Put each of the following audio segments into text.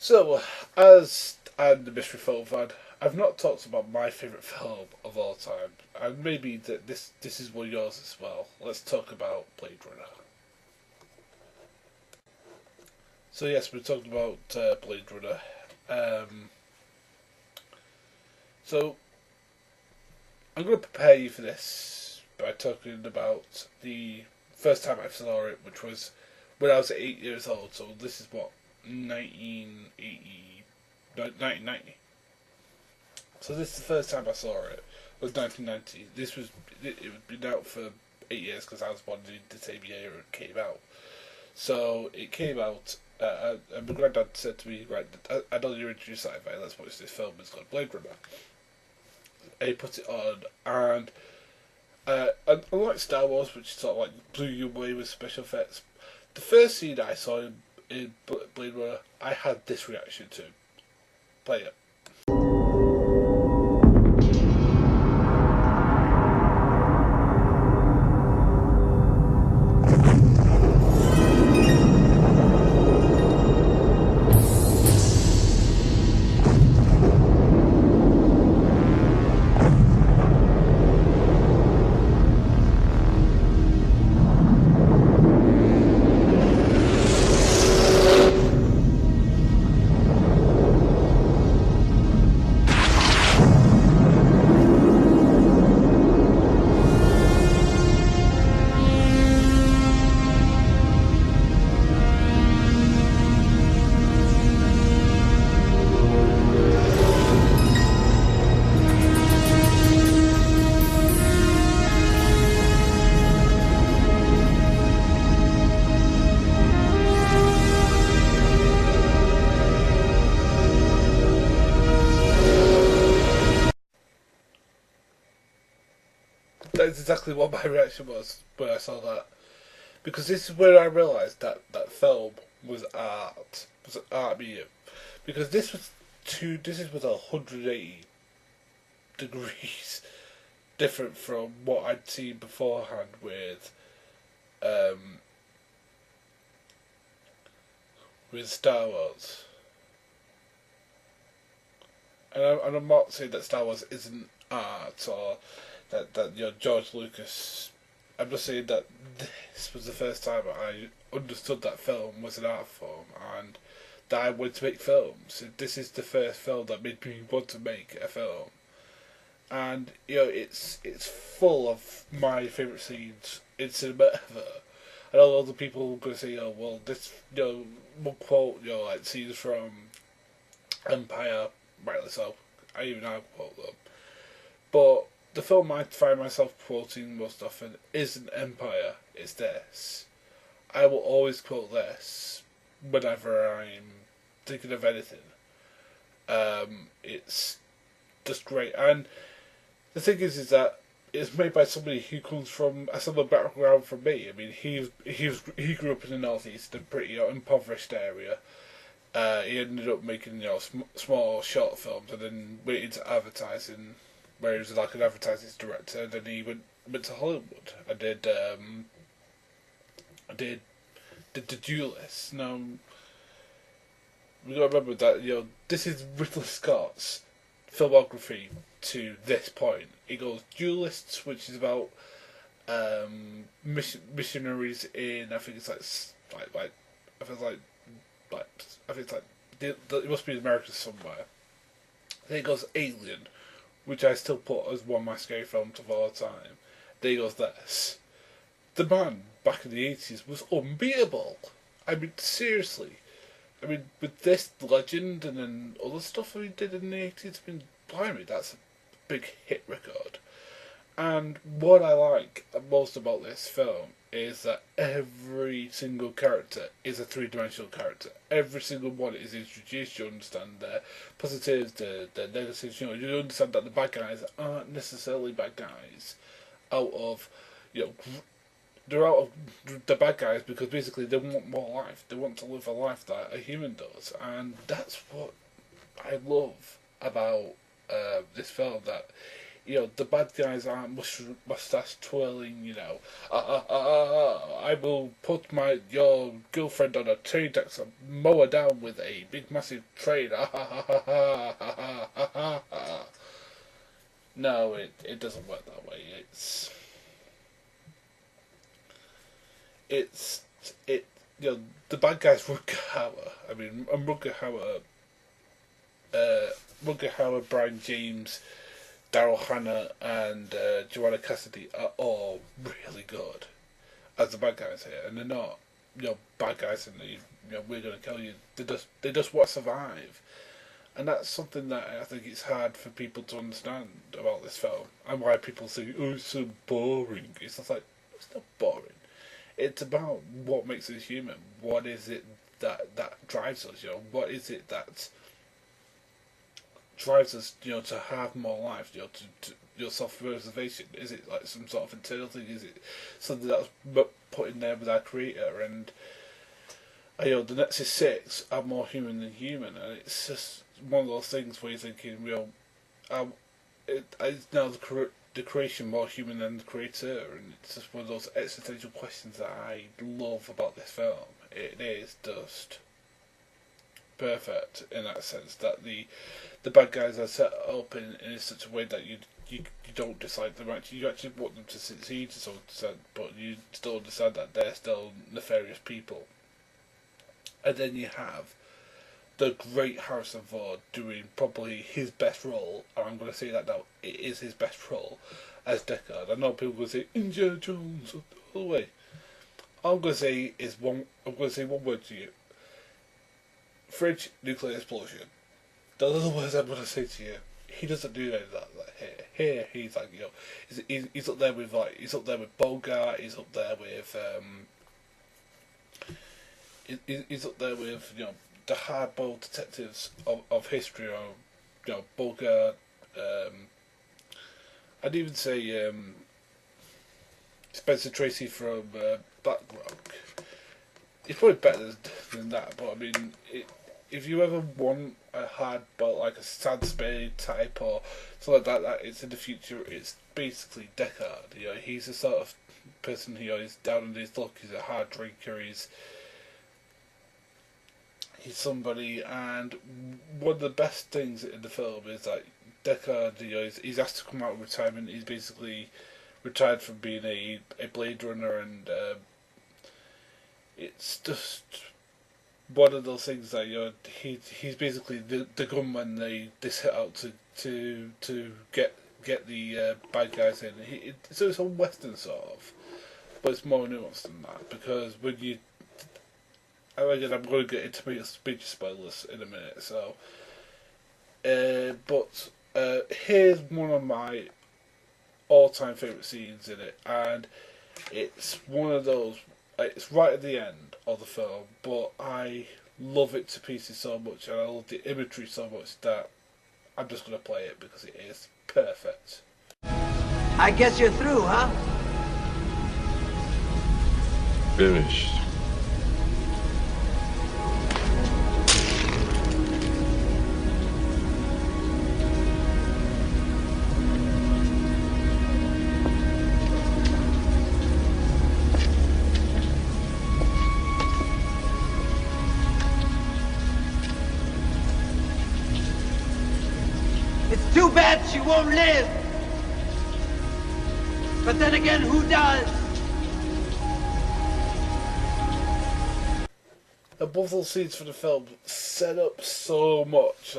So, as I'm the mystery film fan, I've not talked about my favourite film of all time, and maybe this is one of yours as well. Let's talk about Blade Runner. So yes, we're talking about Blade Runner. Um, so I'm going to prepare you for this by talking about the first time I saw it, which was when I was 8 years old. So this is what 1980, 1990. So this is the first time I saw it. It was 1990. It had been out for 8 years because I was born in the same year it came out. So it came out, and my granddad said to me, "Right, I know you're into sci-fi. Let's watch this film. It's called Blade Runner." And he put it on, and unlike Star Wars, which sort of like blew you away with special effects, the first scene I saw in Blade Runner, I had this reaction to. Play it. That's exactly what my reaction was when I saw that. Because this is where I realised that film was art. Was an art medium. Because this is with 180 degrees different from what I'd seen beforehand um, with Star Wars. And I'm not saying that Star Wars isn't art or that George Lucas. I'm just saying that this was the first time I understood that film was an art form and that I wanted to make films. So this is the first film that made me want to make a film, and it's full of my favourite scenes in cinema ever. I know other people are going to say, "Oh, well, this one quote, like scenes from Empire, rightly so. I even now quote them, but the film I find myself quoting most often isn't Empire, it's this. I will always quote this whenever I'm thinking of anything. It's just great. And the thing is that it's made by somebody who comes from a similar background from me. I mean, he grew up in the northeast, a pretty impoverished area. He ended up making small short films and then went into advertising, where he was like an advertising director. And then he went to Hollywood. I did the Duelist. Now we got to remember that this is Ridley Scott's filmography to this point. He goes Duelists, which is about missionaries in, I think it's like I think it's I think it's like it must be America somewhere. Then he goes Alien, which I still put as one of my scary films of all time. Then he goes this. The man back in the 80s was unbeatable. I mean, seriously. I mean, with this legend and then other stuff he did in the 80s, I mean, blimey, that's a big hit record. And what I like most about this film is that every single character is a three-dimensional character. Every single one is introduced. You understand their positives, their negatives. You understand that the bad guys aren't necessarily bad guys out of, you know, they're out of the bad guys because basically they want more life. They want to live a life that a human does, and that's what I love about this film. That the bad guys aren't mustache twirling, I will put your girlfriend on a train tracks and mow her down with a big massive train. No, it doesn't work that way. It's it the bad guys Rutger Hauer. I mean, and Rutger Hauer, Brian James, Daryl Hannah, and Joanna Cassidy are all really good as the bad guys here, and they're not bad guys and we're going to kill you. They just want to survive, and that's something that I think it's hard for people to understand about this film, and why people say, "Oh, it's so boring." It's just like, it's not boring. It's about what makes us human. What is it that drives us? What is it that drives us? To have more life. To your self-preservation. Is it like some sort of internal thing? Is it something that's put in there with our creator? And the Nexus 6 are more human than human, and it's just one of those things where you're thinking, is now the creation more human than the creator? And it's just one of those existential questions that I love about this film. It is just perfect in that sense, that the bad guys are set up in such a way that you don't dislike them. You actually want them to succeed to some extent, but you still understand that they're still nefarious people. And then you have the great Harrison Ford doing probably his best role, and I'm going to say that now, it is his best role as Deckard. I know people will say Indiana Jones all the way. I'm going to say one word to you: fridge, nuclear explosion. Those are the words I'm going to say to you. He doesn't do any of that here. Here he's like, he's up there with Bogart. He's up there with he's up there with the hard-boiled detectives of history. Bogart. I'd even say Spencer Tracy from Black Rock. It's probably better than that, but I mean, if you ever want a hard-boiled, like a Sad Spade type or something like that it's in the future, it's basically Deckard. He's the sort of person he's down on his luck. He's a hard drinker. He's somebody, and one of the best things in the film is that Deckard, he's asked to come out of retirement. He's basically retired from being a Blade Runner, and it's just one of those things that he's basically the gunman they set out to get the bad guys in. So it's a western sort of, but it's more nuanced than that, because when you again, I'm going to get into major spoilers in a minute. So, but here's one of my all-time favourite scenes in it, and it's one of those. It's right at the end of the film, but I love it to pieces so much, and I love the imagery so much that I'm just going to play it because it is perfect. I guess you're through, huh? Finished. It's too bad she won't live. But then again, who does? Above all scenes for the film set up so much,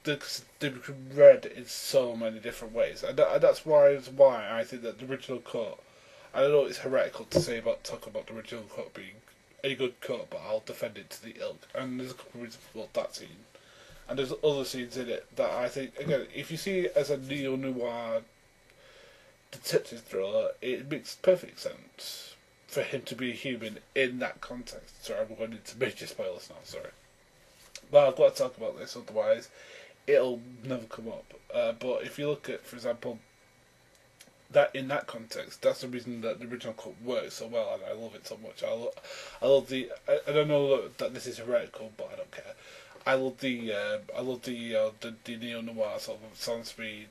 they can be read in so many different ways, and that's why I think that the original cut. I know it's heretical to talk about the original cut being a good cut, but I'll defend it to the ilk. And there's a couple of reasons for that scene, and there's other scenes in it that I think, again, if you see it as a neo-noir detective thriller, it makes perfect sense for him to be a human in that context. Sorry, I'm going into major spoilers now, sorry. But I've got to talk about this, otherwise it'll never come up. But if you look at, for example, that in that context, that's the reason that the original cut works so well, and I love it so much. I love the. I don't know that this is heretical, but I don't care. I love the neo noir sort of Sans Speed,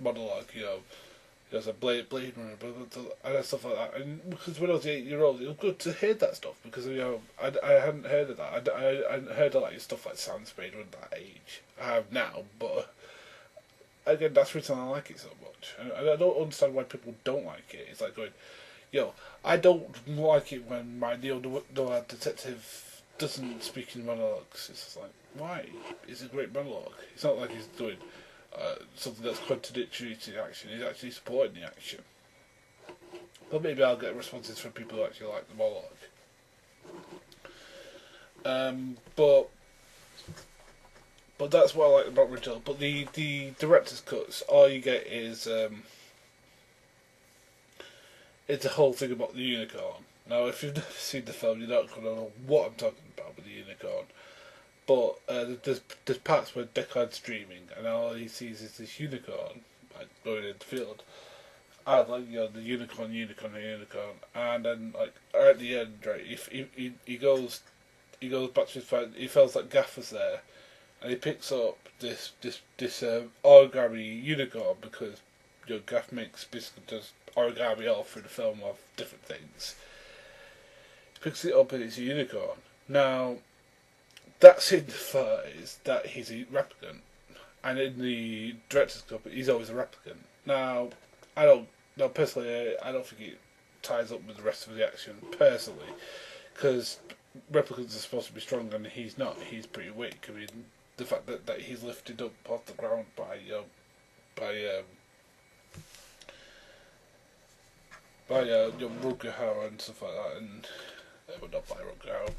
monologue, there's a Blade Runner, and stuff like that. And because when I was 8 year old, it was good to hear that stuff because I hadn't heard of that. I hadn't heard of like stuff like Sound Spade at that age. I have now, but again, that's the reason I like it so much. And I don't understand why people don't like it. It's like going, I don't like it when my Neo Noir detective doesn't speak in monologues. It's just like, why? It's a great monologue. It's not like he's doing something that's contradictory to the action. He's actually supporting the action. But maybe I'll get responses from people who actually like the monologue. But that's what I like about original. But the director's cuts, all you get is it's a whole thing about the unicorn. Now, if you've never seen the film, you're not going to know what I'm talking about with the unicorn. But there's parts where Deckard's dreaming, and all he sees is this unicorn like going in the field, and like the unicorn, and then like at the end, right, he goes back to his friend. He feels like Gaffer's there, and he picks up this origami unicorn because Gaff makes basically does origami all through the film of different things. He picks it up and it's a unicorn. Now, that signifies that he's a replicant, and in the director's cut, he's always a replicant. Now, personally, I don't think it ties up with the rest of the action, personally, because replicants are supposed to be strong and he's not. He's pretty weak. I mean, the fact that he's lifted up off the ground by Rutger Hauer and stuff like that, and well, not by Rutger Hauer,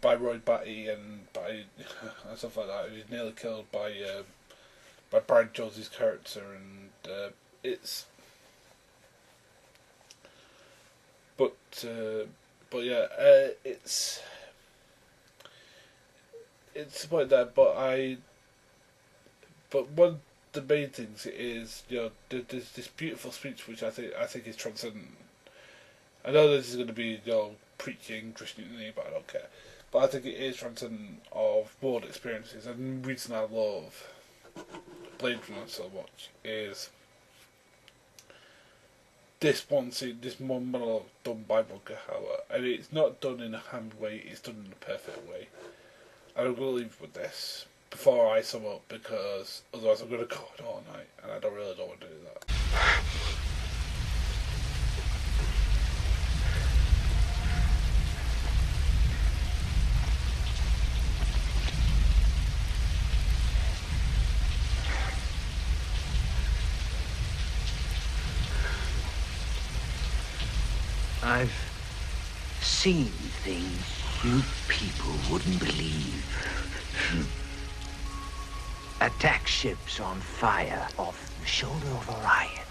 by Roy Batty and and stuff like that. He's nearly killed by Brian Josie's character, and it's. But yeah, it's like that. But one of the main things is there's this beautiful speech which I think is transcendent. I know this is going to be preaching Christianity, but I don't care. But I think it is transcendent of world experiences, and the reason I love Blade Runner so much is this one scene, this one monologue done by Rutger Hauer, and it's not done in a hand way, it's done in a perfect way. And I'm going to leave with this before I sum up, because otherwise I'm going to go on all night, and I really don't want to do that. I've seen things you people wouldn't believe. Attack ships on fire off the shoulder of Orion.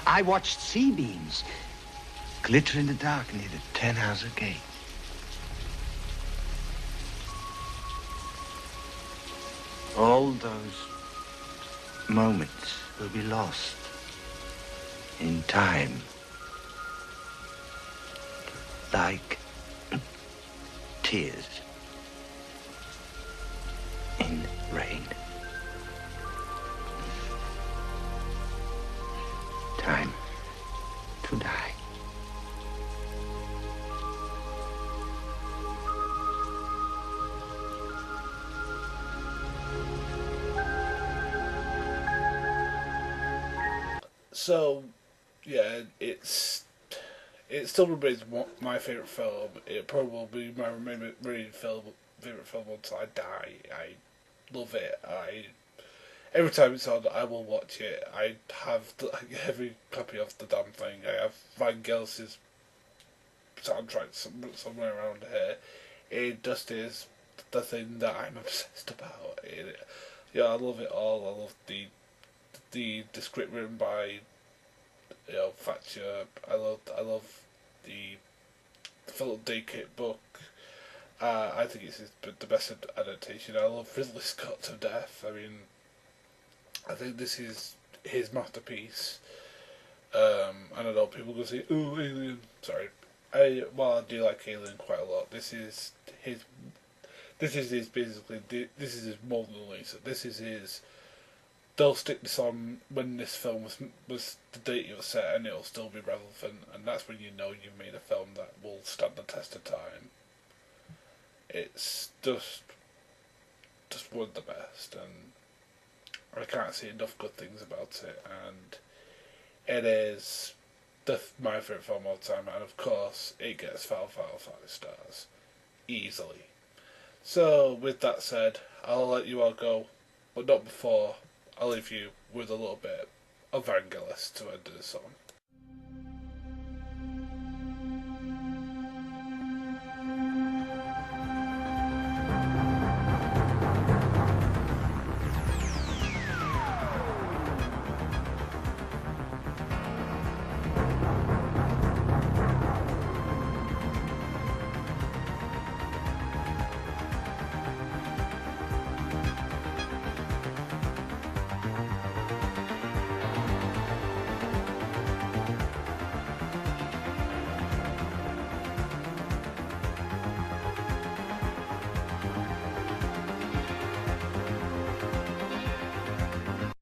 I watched sea beams glitter in the dark near the 10-house gate. All those moments will be lost in time, like tears in rain. Time to die. So, yeah, it still remains my favourite film. It probably be my favourite film until I die. I love it. Every time it's on, I will watch it. I have every copy of the damn thing. I have Vangelis's soundtrack somewhere around here. It just is the thing that I'm obsessed about. I love it all. I love the script written by Thatcher. I love the Philip Dick book. I think it's the best adaptation. I love Ridley Scott to death. I mean, I think this is his masterpiece. I don't know, people go say, "Oh, Alien." Sorry, I do like Alien quite a lot. This is his This is his basically. This is his Mona Lisa. This is his. They'll stick this on when this film was the date it was set, and it'll still be relevant. And that's when you know you've made a film that will stand the test of time. It's just one of the best, and I can't say enough good things about it. And it is my favourite film of all time, and of course it gets 5 stars easily. So with that said, I'll let you all go, but not before I'll leave you with a little bit of Vangelis to end this on.